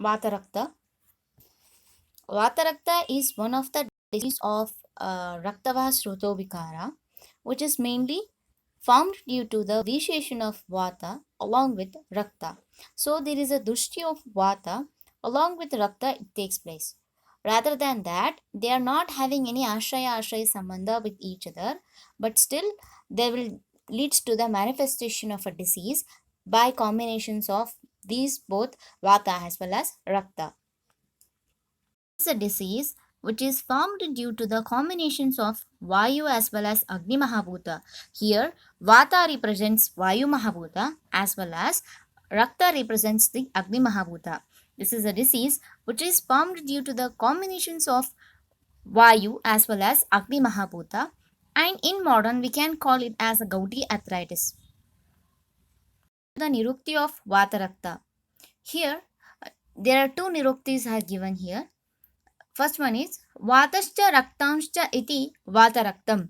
Vatarakta. Vatarakta is one of the diseases of Raktavas Rutobikara, which is mainly formed due to the vitiation of Vata along with Rakta. So there is a Dushti of Vata along with Rakta it takes place. Rather than that, they are not having any Ashraya Sambandha with each other, but still they will leads to the manifestation of a disease by combinations of these both Vata as well as Rakta is a disease which is formed due to the combinations of Vayu as well as Agni Mahabhuta. Here, Vata represents Vayu Mahabhuta as well as Rakta represents the Agni Mahabhuta. This is a disease which is formed due to the combinations of Vayu as well as Agni Mahabhuta, and in modern we can call it as a Gouty arthritis. The Nirukti of Vata Rakta. Here, there are two Niruktis are given here. First one is Vatascha Raktamscha iti Vataraktam.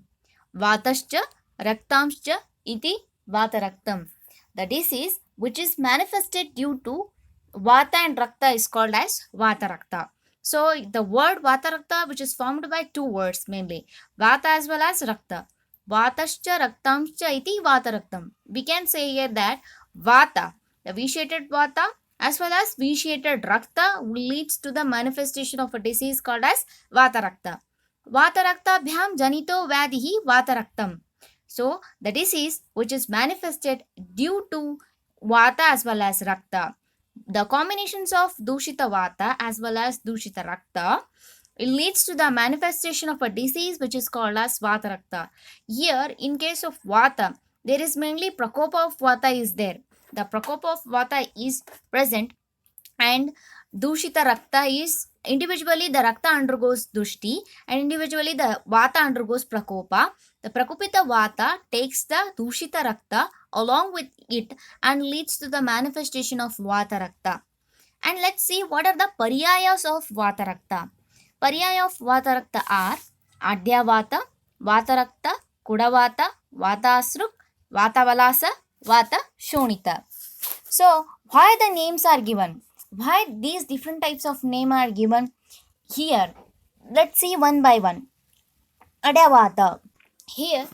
Vatascha Raktamscha iti Vataraktam. The disease which is manifested due to Vata and Rakta is called as Vatarakta. So the word Vatarakta which is formed by two words mainly Vata as well as Rakta. Vatascha Raktamscha iti Vataraktam. We can say here that Vata, the vitiated Vata as well as vitiated Rakta leads to the manifestation of a disease called as Vatarakta. Vataraktabhyam janito vyadihi Vataraktam. So the disease which is manifested due to Vata as well as Rakta. The combinations of Dushita Vata as well as Dushita Rakta, it leads to the manifestation of a disease which is called as Vatarakta. Here, in case of Vata, there is mainly Prakopa of Vata is there. The Prakopa of Vata is present, and Dushita Rakta is individually the Rakta undergoes Dushti and individually the Vata undergoes Prakopa. The Prakopita Vata takes the Dushita Rakta along with it and leads to the manifestation of Vata Rakta. And let's see what are the Paryayas of Vata Rakta. Paryaya of Vata Rakta are Adya Vata, Vata Rakta, Kudavata, Vata Asruk, Vata Valasa, Vata Shonita. So, why the names are given? Why these different types of name are given here? Let's see one by one. Adyavata. Here,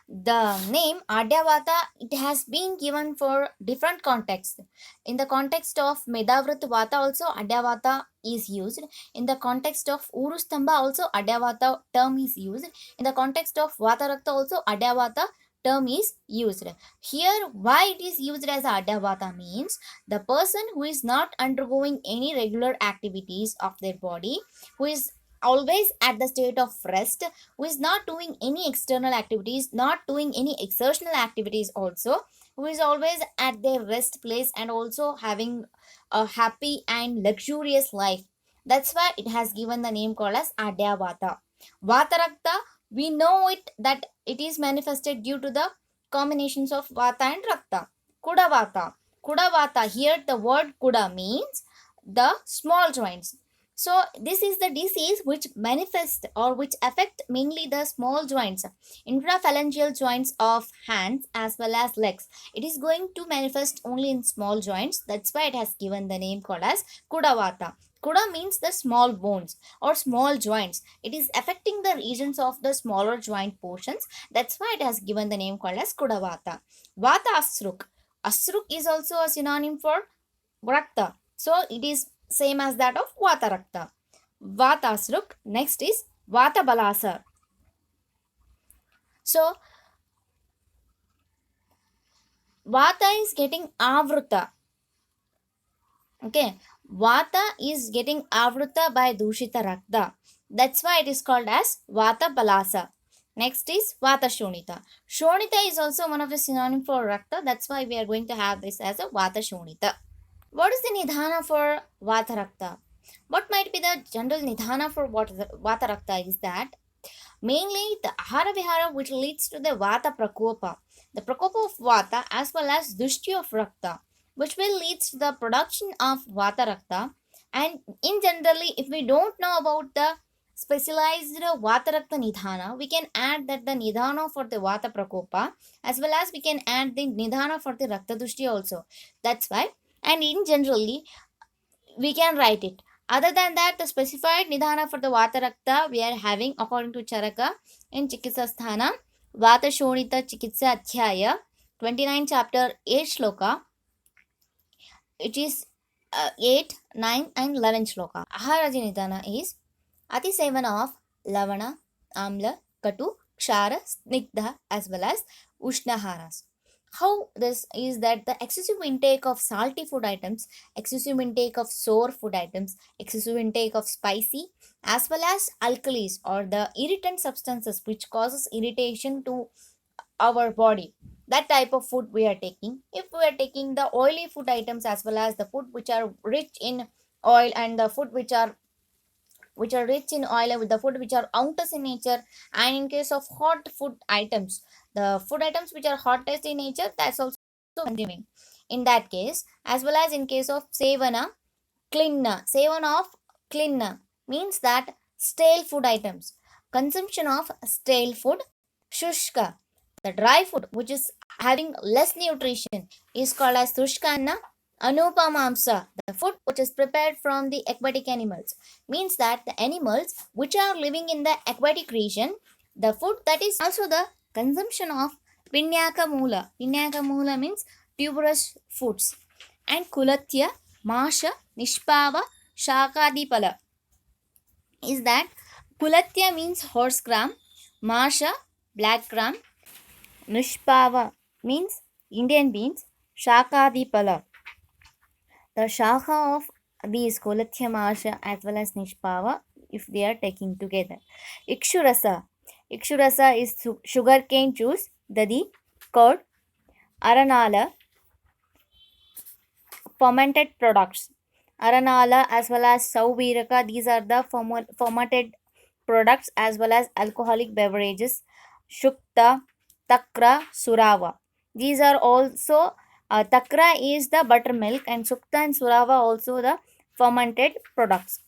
the name Adyavata, it has been given for different contexts. In the context of Medavrat Vata also Adyavata is used. In the context of Urustamba also Adyavata term is used. In the context of Vatarakta also Adyavata term is used. Here, why it is used as Adyavata means the person who is not undergoing any regular activities of their body, who is always at the state of rest, who is not doing any external activities, not doing any exertional activities also, who is always at their rest place and also having a happy and luxurious life. That's why it has given the name called as Adyavata. Vatarakta, we know it that it is manifested due to the combinations of Vata and Rakta. Kudavata. Kudavata, here the word Kuda means the small joints. So this is the disease which manifest or which affect mainly the small joints, intraphalangeal joints of hands as well as legs. It is going to manifest only in small joints. That's why it has given the name called as Kudavata. Kuda means the small bones or small joints. It is affecting the regions of the smaller joint portions. That's why it has given the name called as Kudavata. Vata Asruk. Asruk is also a synonym for Rakta. So it is same as that of Vata Rakta. Vata Asruk. Next is Vata Balasa. So Vata is getting Avruta. Okay. Vata is getting Avruta by Dushita Rakta. That's why it is called as Vata Balasa. Next is Vata Shonita. Shonita is also one of the synonym for Rakta. That's why we are going to have this as a Vata Shonita. What is the Nidhana for Vata Rakta? What might be the general Nidhana for Vata Rakta is that mainly the Ahara Vihara which leads to the Vata Prakopa. The Prakopa of Vata as well as Dushti of Rakta, which will lead to the production of Vata Rakta. And in generally, if we don't know about the specialized Vata Rakta Nidhana, we can add that the Nidhana for the Vata Prakopa as well as we can add the Nidhana for the Rakta Dushti also. That's why. And in generally, we can write it. Other than that, the specified nidhana for the Vata Rakta we are having according to Charaka in Chikitsa Sthana, Vata Shonita Chikitsa Adhyaya, 29 chapter 8 shloka, it is 8, 9 and 11 shloka. Aharaji nidhana is Ati Sevana of Lavana, Amla, Katu, Kshara, Snigdha as well as Ushnaharas. How this is that the excessive intake of salty food items, excessive intake of sour food items, excessive intake of spicy as well as alkalis or the irritant substances which causes irritation to our body, that type of food we are taking. If we are taking the oily food items as well as the food which are rich in oil and the food which are rich in oil with the food which are outers in nature, and in case of hot food items, the food items which are hottest in nature, that's also consuming in that case. As well as in case of sevana of cleanna means that stale food items, consumption of stale food. Shushka, the dry food which is having less nutrition, is called as tushkanna. Anupamamsa, the food which is prepared from the aquatic animals, means that the animals which are living in the aquatic region, the food that is also the consumption of Pinyaka Mula. Pinyaka Mula means tuberous foods. And Kulatya, Masha, Nishpava, Shakadipala is that Kulatya means horse gram, Masha, black gram, Nishpava means Indian beans, Shakadipala. The shaka of these Kolatya Masha as well as Nishpava, if they are taken together. Ikshurasa. Ikshurasa is sugarcane juice, Dadi, curd, Aranala, fermented products. Aranala as well as Sauviraka, these are the fermented products as well as alcoholic beverages. Shukta, Takra, Surava. These are also Takra is the buttermilk and Sukta and Surava also the fermented products.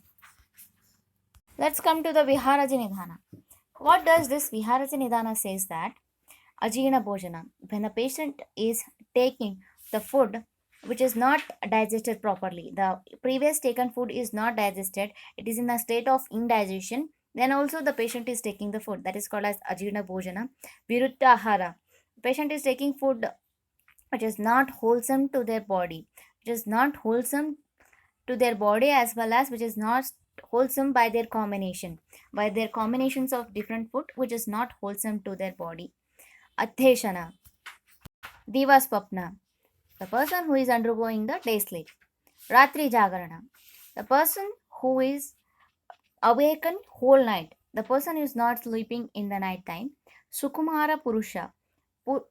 Let's come to the Viharaja Nidhana. What does this Viharaja Nidhana says that Ajina Bhojana, when a patient is taking the food which is not digested properly, the previous taken food is not digested, it is in a state of indigestion, then also the patient is taking the food, that is called as Ajina Bhojana. Virutta Ahara, patient is taking food which is not wholesome to their body, which is not wholesome to their body as well as which is not wholesome by their combinations of different food which is not wholesome to their body. Adheshana, Divaspapna, the person who is undergoing the day sleep. Ratri Jagarana, the person who is awakened whole night, the person is not sleeping in the night time. Sukumara Purusha,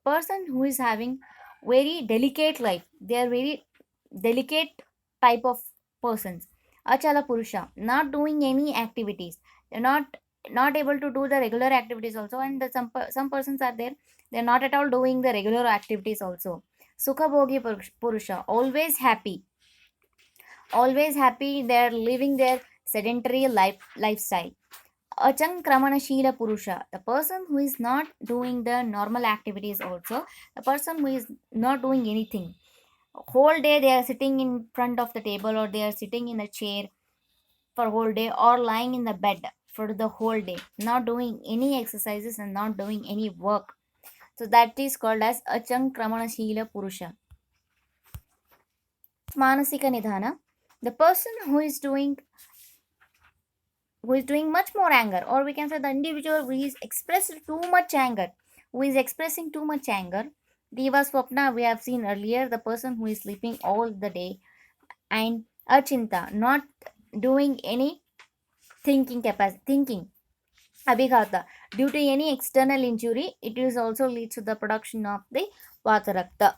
person who is having very delicate life, they are very delicate type of persons. Achala Purusha, not doing any activities, they're not able to do the regular activities also, and some persons are there, they're not at all doing the regular activities also. Sukhabhogi Purusha, always happy, they're living their sedentary lifestyle. Achankramana Purusha, the person who is not doing the normal activities also, the person who is not doing anything. Whole day they are sitting in front of the table or they are sitting in a chair for whole day or lying in the bed for the whole day, not doing any exercises and not doing any work. So that is called as Achankramana Purusha. Manasika Nidhana, the person who is doing much more anger, or we can say the individual who is expressing too much anger. Diva Swapna, we have seen earlier, the person who is sleeping all the day. And Achinta, not doing any thinking. Abhighata, due to any external injury, it is also leads to the production of the Vatarakta.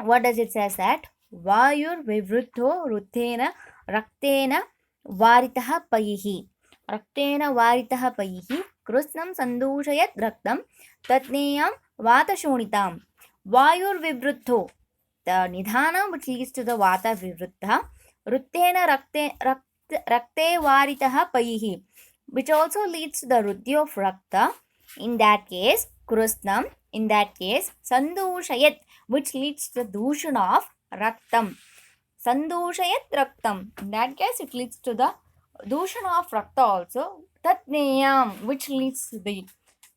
What does it says that? Vayur Vivruttho Ruthena Raktena Varitah Payihi. Raktena Varitah Payihi. Krusnam Sandushayat Raktam Tatneyam Vatashonitam. Vayur Vivruttho, the Nidhana which leads to the Vata Vivrutta. Ruttena Rakte Varitah Payihi, which also leads to the Ruddhi of Rakta. In that case, Krusnam, in that case, Sandushayat, which leads to the Dushana of Raktam. Sandushayat Raktam. In that case, it leads to the Dushana of Rakta also. Tatneyam, which leads to the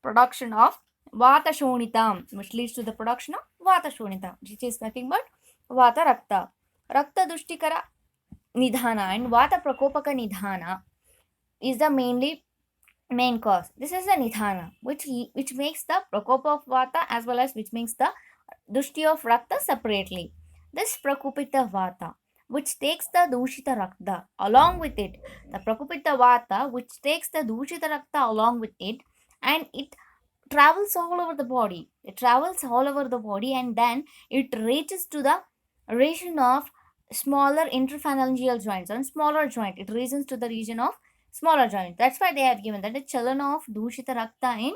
production of Vata Shonitam, which leads to the production of Vata Shonitam, which is nothing but Vata Rakta. Rakta Dushtikara Nidhana and Vata Prakopaka Nidhana is the main cause. This is the Nidhana, which makes the Prakopa of Vata as well as which makes the Dushti of Rakta separately. This Prakupita Vata, which takes the Dushita Rakta along with it, the Prakupita Vata, which takes the Dushita Rakta along with it, and it travels all over the body. It travels all over the body and then it reaches to the region of smaller interphalangeal joints and smaller joint. It reaches to the region of smaller joint. That's why they have given that the chalana of Dushita Rakta in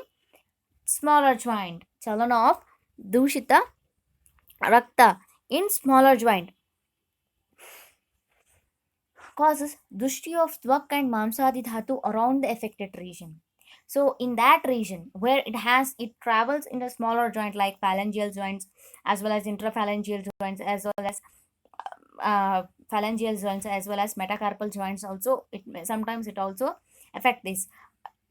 smaller joint. Chalana of Dushita Rakta in smaller joint causes dushti of tvak and mamsadi dhatu around the affected region. So in that region where it travels in the smaller joint like phalangeal joints as well as intraphalangeal joints as well as phalangeal joints as well as metacarpal joints also sometimes it also affect this,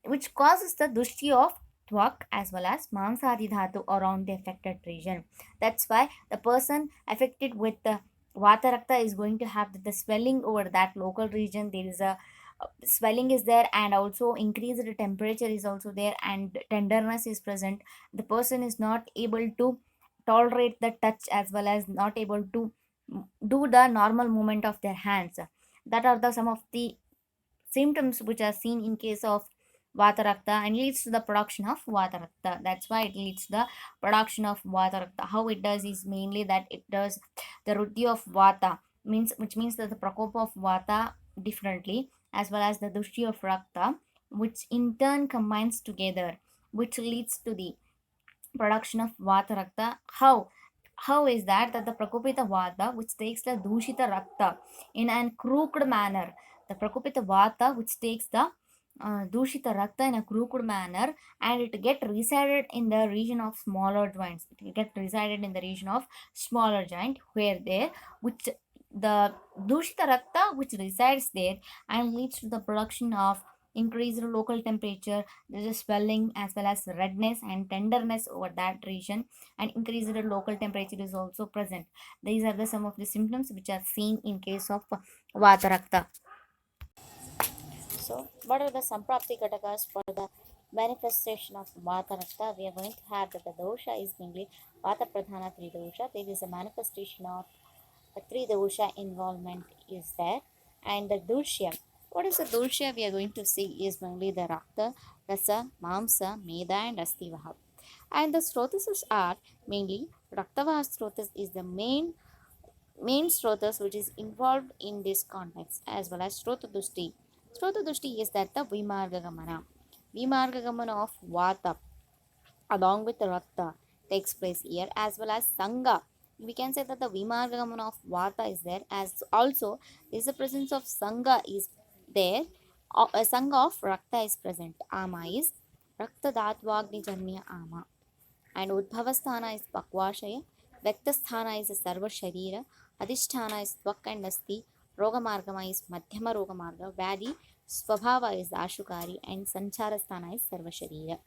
which causes the dushti of tvak as well as mamsadi dhatu around the affected region. That's why the person affected with the vata rakta is going to have the swelling over that local region. There is a swelling is there and also increased temperature is also there and tenderness is present. The person is not able to tolerate the touch as well as not able to do the normal movement of their hands. That are the some of the symptoms which are seen in case of vata rakta and leads to the production of vata rakta. That's why it leads to the production of vata rakta. How it does is mainly that it does the ruddhi of vata means which means that the prakopa of vata differently as well as the dushti of rakta, which in turn combines together, which leads to the production of vata rakta. How is that the prakopita vata which takes the dushita rakta in an crooked manner, the prakopita vata which takes the dushita rakta in a crooked manner and it get resided in the region of smaller joints. It get resided in the region of smaller joint where there which the dushita rakta which resides there and leads to the production of increased local temperature. There is swelling as well as redness and tenderness over that region and increased local temperature is also present. These are the some of the symptoms which are seen in case of vata rakta. So, what are the Samprapti Katakas for the manifestation of Vata Rakta? We are going to have that the dosha is mainly Vata Pradhana Tridosha. There is a manifestation of a Tridosha involvement is there. And the Dushya. What is the Dushya we are going to see is mainly the Rakta, Rasa, Mamsa, Meda and Astivaha. And the Srotasas are mainly Raktavaha Srotas is the main Srotas which is involved in this context as well as Srotadushti. Srotadushti is that the Vimargagamana of Vata along with the Rakta takes place here as well as Sangha. We can say that the Vimargagamana of Vata is there as also there is the presence of Sangha is there. A Sangha of Rakta is present. Ama is Rakta Dhatvagni Janmya Ama and Udbhavasthana is Pakvashaya, Vektasthana is Sarva Sharira, Adhisthana is Tvak and Asti, Rogamargama is Madhyama Rogamarga, Vadi, Swabhava is Ashukari, and Sancharasthana is Sarva Sharira.